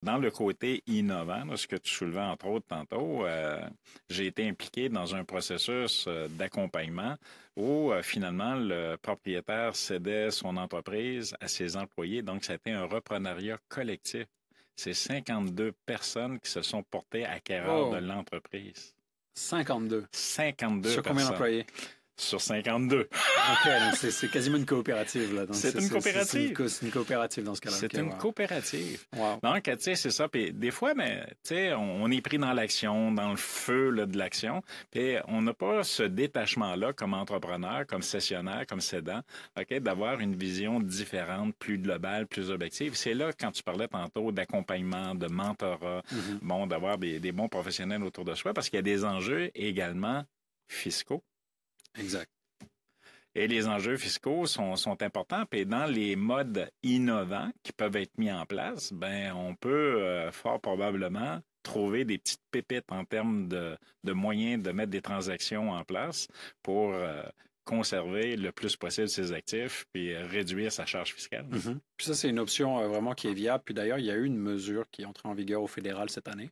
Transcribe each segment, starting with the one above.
Dans le côté innovant, là, ce que tu soulevais entre autres tantôt, j'ai été impliqué dans un processus d'accompagnement où finalement le propriétaire cédait son entreprise à ses employés. Donc, ça a été un reprenariat collectif. C'est 52 personnes qui se sont portées acquéreurs de Oh, l'entreprise. 52. 52 Sur combien personnes d'employés? sur 52. OK, donc c'est quasiment une coopérative, là. Donc C'est une coopérative. C'est une coopérative dans ce cas-là. C'est OK, une wow. coopérative. Wow. Donc, tu sais, c'est ça. Puis des fois, mais, tu sais, on est pris dans l'action, dans le feu là, de l'action. Puis on n'a pas ce détachement-là comme entrepreneur, comme cessionnaire, comme cédant, OK, d'avoir une vision différente, plus globale, plus objective. C'est là, quand tu parlais tantôt d'accompagnement, de mentorat, bon, d'avoir des bons professionnels autour de soi, parce qu'il y a des enjeux également fiscaux. Exact. Et les enjeux fiscaux sont importants. Puis dans les modes innovants qui peuvent être mis en place, ben on peut fort probablement trouver des petites pépites en termes de moyens de mettre des transactions en place pour conserver le plus possible ses actifs puis réduire sa charge fiscale. Puis ça, c'est une option vraiment qui est viable. Puis d'ailleurs, il y a eu une mesure qui est entrée en vigueur au fédéral cette année,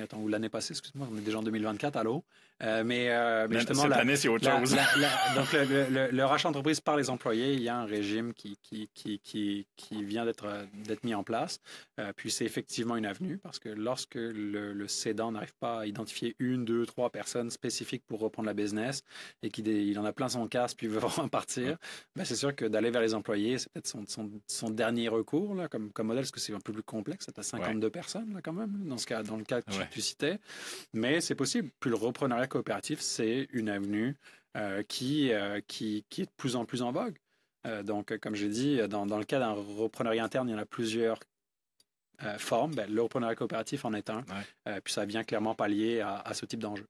attends, ou l'année passée, excuse-moi, on est déjà en 2024, allô? Mais justement, cette année, c'est autre chose. donc, le rachat d'entreprise par les employés, il y a un régime qui vient d'être mis en place. Puis c'est effectivement une avenue parce que lorsque le cédant n'arrive pas à identifier une, deux, trois personnes spécifiques pour reprendre la business et qu'il en a plein son casque puis il veut vraiment partir, ben c'est sûr que d'aller vers les employés, c'est peut-être son dernier recours là, comme modèle, parce que c'est un peu plus complexe. C'est à 52 personnes là, quand même, dans le cas que tu citais. Mais c'est possible. Puis le reprenariat coopératif, c'est une avenue qui est de plus en plus en vogue. Donc, comme j'ai dit, dans le cas d'un reprenariat interne, il y en a plusieurs formes. Ben, le reprenariat coopératif en est un. Puis ça vient clairement pallier à ce type d'enjeu.